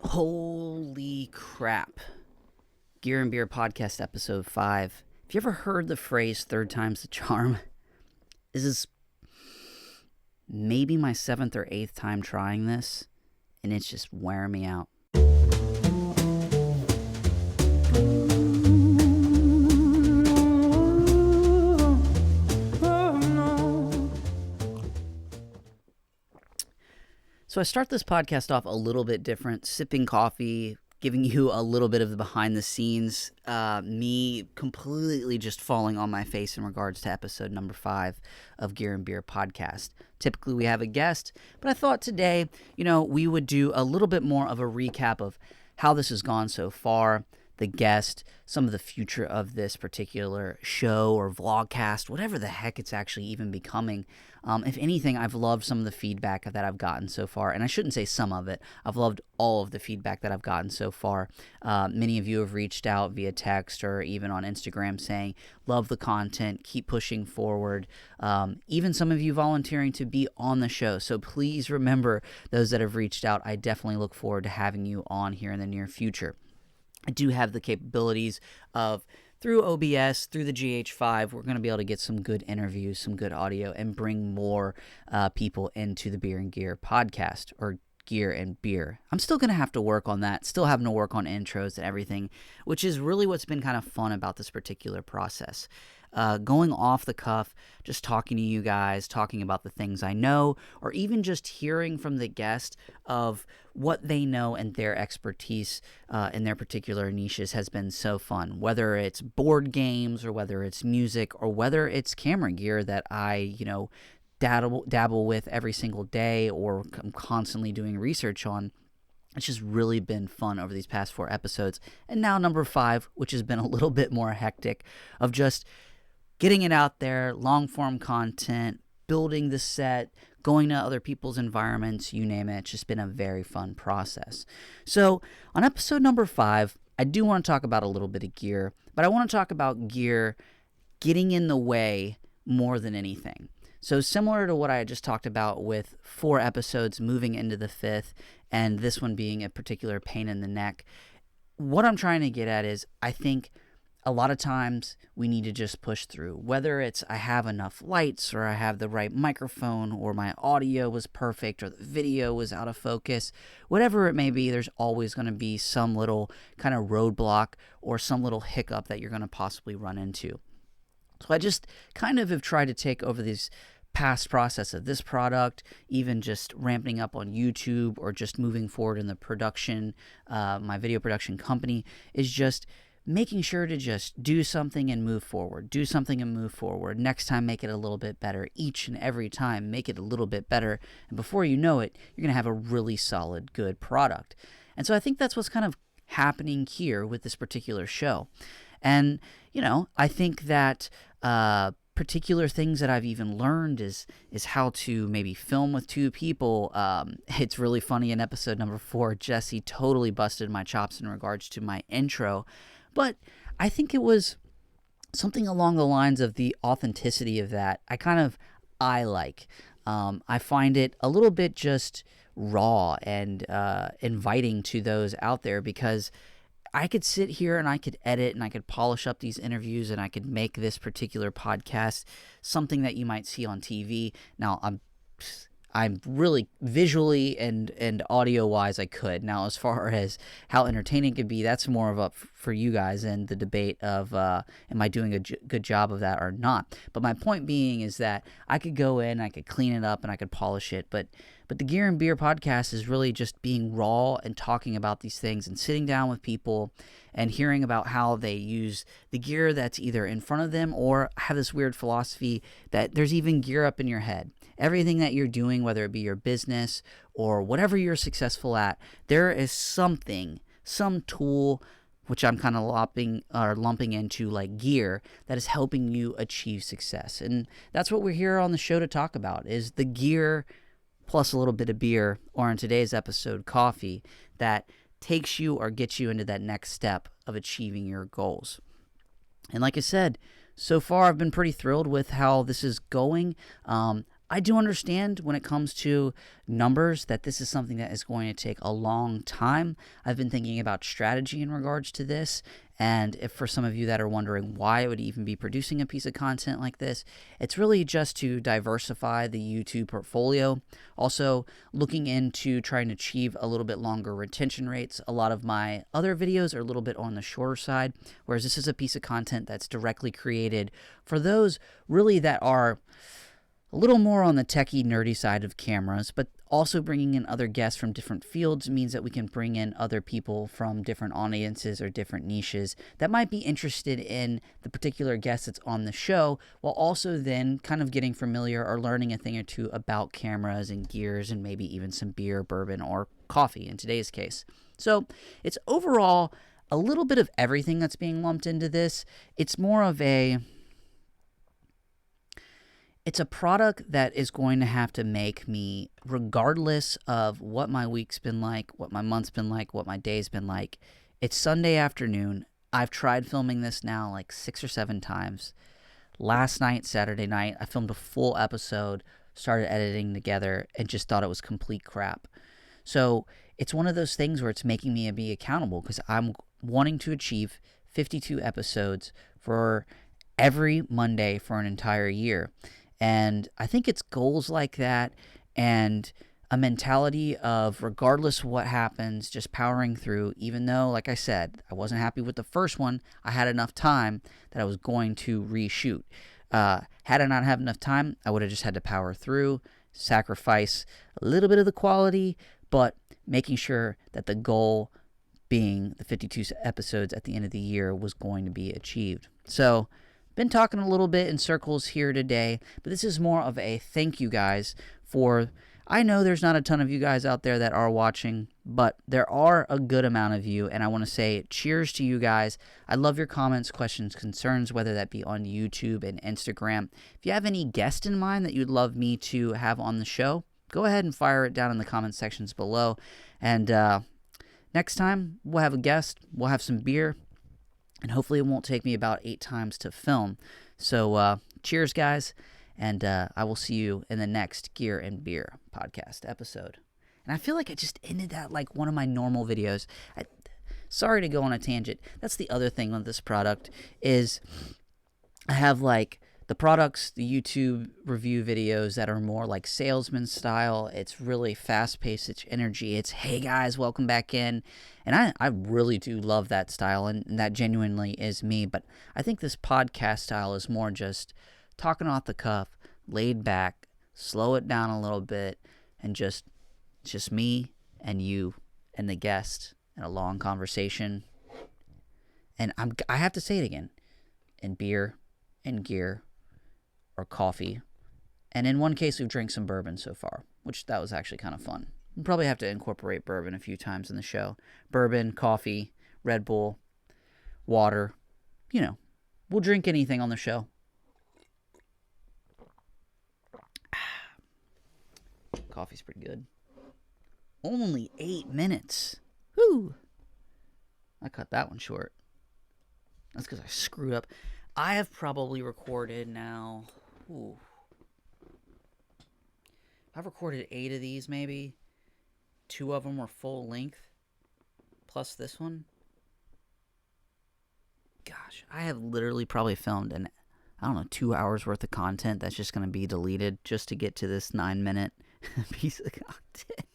Holy crap. Gear and Beer Podcast Episode 5. Have you ever heard the phrase third time's the charm? This is maybe my 7th or 8th time trying this, and it's just wearing me out. So I start this podcast off a little bit different, sipping coffee, giving you a little bit of the behind the scenes, me completely just falling on my face in regards to episode number 5 of Gear and Beer Podcast. Typically we have a guest, but I thought today, we would do a little bit more of a recap of how this has gone so far, the guest, some of the future of this particular show or vlogcast, whatever the heck it's actually even becoming. If anything, I've loved some of the feedback that I've gotten so far, and I shouldn't say some of it. I've loved all of the feedback that I've gotten so far. Many of you have reached out via text or even on Instagram saying, love the content, keep pushing forward. Even some of you volunteering to be on the show. So please remember those that have reached out. I definitely look forward to having you on here in the near future. I do have the capabilities of, through OBS, through the GH5, we're going to be able to get some good interviews, some good audio, and bring more people into the Beer and Gear podcast, or Gear and Beer. I'm still going to have to work on that, still having to work on intros and everything, which is really what's been kind of fun about this particular process. Going off the cuff, just talking to you guys, talking about the things I know, or even just hearing from the guest of what they know and their expertise in their particular niches has been so fun. Whether it's board games, or whether it's music, or whether it's camera gear that I, dabble with every single day, or I'm constantly doing research on. It's just really been fun over these past 4 episodes. And now number 5, which has been a little bit more hectic, of just getting it out there, long-form content, building the set, going to other people's environments, you name it. It's just been a very fun process. So on episode number 5, I do want to talk about a little bit of gear, but I want to talk about gear getting in the way more than anything. So similar to what I just talked about with 4 episodes moving into the 5th, and this one being a particular pain in the neck, what I'm trying to get at is I think a lot of times we need to just push through. Whether it's I have enough lights, or I have the right microphone, or my audio was perfect, or the video was out of focus, whatever it may be, there's always going to be some little kind of roadblock or some little hiccup that you're going to possibly run into. So I just kind of have tried to take over this past process of this product, even just ramping up on YouTube, or just moving forward in the production, my video production company, is just making sure to just do something and move forward. Do something and move forward. Next time, make it a little bit better. Each and every time, make it a little bit better. And before you know it, you're going to have a really solid, good product. And so I think that's what's kind of happening here with this particular show. And, I think that particular things that I've even learned is how to maybe film with 2 people. It's really funny, in episode number 4, Jesse totally busted my chops in regards to my intro. But I think it was something along the lines of the authenticity of that. I like. I find it a little bit just raw and inviting to those out there, because I could sit here and I could edit and I could polish up these interviews and I could make this particular podcast something that you might see on TV. Now, I'm really visually and audio-wise I could. Now, as far as how entertaining it could be, that's more of up for you guys and the debate of am I doing a good job of that or not. But my point being is that I could go in, I could clean it up, and I could polish it. But the Gear and Beer podcast is really just being raw and talking about these things and sitting down with people and hearing about how they use the gear that's either in front of them, or have this weird philosophy that there's even gear up in your head. Everything that you're doing, whether it be your business or whatever you're successful at, there is something, some tool, which I'm kind of lumping into like gear, that is helping you achieve success. And that's what we're here on the show to talk about, is the gear plus a little bit of beer, or in today's episode, coffee, that takes you or gets you into that next step of achieving your goals. And like I said, so far I've been pretty thrilled with how this is going. I do understand when it comes to numbers that this is something that is going to take a long time. I've been thinking about strategy in regards to this, and if for some of you that are wondering why I would even be producing a piece of content like this, it's really just to diversify the YouTube portfolio. Also, looking into trying to achieve a little bit longer retention rates. A lot of my other videos are a little bit on the shorter side, whereas this is a piece of content that's directly created for those really that are a little more on the techie, nerdy side of cameras, but also bringing in other guests from different fields means that we can bring in other people from different audiences or different niches that might be interested in the particular guest that's on the show, while also then kind of getting familiar or learning a thing or two about cameras and gears and maybe even some beer, bourbon, or coffee in today's case. So it's overall a little bit of everything that's being lumped into this. It's more of it's a product that is going to have to make me, regardless of what my week's been like, what my month's been like, what my day's been like. It's Sunday afternoon. I've tried filming this now like 6 or 7 times. Last night, Saturday night, I filmed a full episode, started editing together, and just thought it was complete crap. So it's one of those things where it's making me be accountable because I'm wanting to achieve 52 episodes for every Monday for an entire year. And I think it's goals like that and a mentality of regardless what happens, just powering through, even though, like I said, I wasn't happy with the first one. I had enough time that I was going to reshoot. Had I not had enough time, I would have just had to power through, sacrifice a little bit of the quality, but making sure that the goal being the 52 episodes at the end of the year was going to be achieved. So been talking a little bit in circles here today, but this is more of a thank you guys for, I know there's not a ton of you guys out there that are watching, but there are a good amount of you, and I want to say cheers to you guys. I love your comments, questions, concerns, whether that be on YouTube and Instagram. If you have any guest in mind that you'd love me to have on the show, go ahead and fire it down in the comment sections below, and next time we'll have a guest, we'll have some beer, and hopefully it won't take me about 8 times to film. So cheers, guys, and I will see you in the next Gear and Beer podcast episode. And I feel like I just ended that like one of my normal videos. Sorry to go on a tangent. That's the other thing with this product is I have like the products, the YouTube review videos that are more like salesman style. It's really fast-paced, it's energy. It's, hey guys, welcome back in. And I really do love that style, and that genuinely is me. But I think this podcast style is more just talking off the cuff, laid back, slow it down a little bit, and just me and you and the guest and a long conversation. And I have to say it again. And beer and gear or coffee. And in one case, we've drank some bourbon so far, which that was actually kind of fun. We'll probably have to incorporate bourbon a few times in the show. Bourbon, coffee, Red Bull, water. You know, we'll drink anything on the show. Coffee's pretty good. Only 8 minutes. Whew. I cut that one short. That's because I screwed up. I have probably recorded now. Ooh. I've recorded 8 of these, maybe. 2 of them were full length, plus this one. Gosh, I have literally probably filmed 2 hours worth of content that's just going to be deleted just to get to this 9-minute piece of content.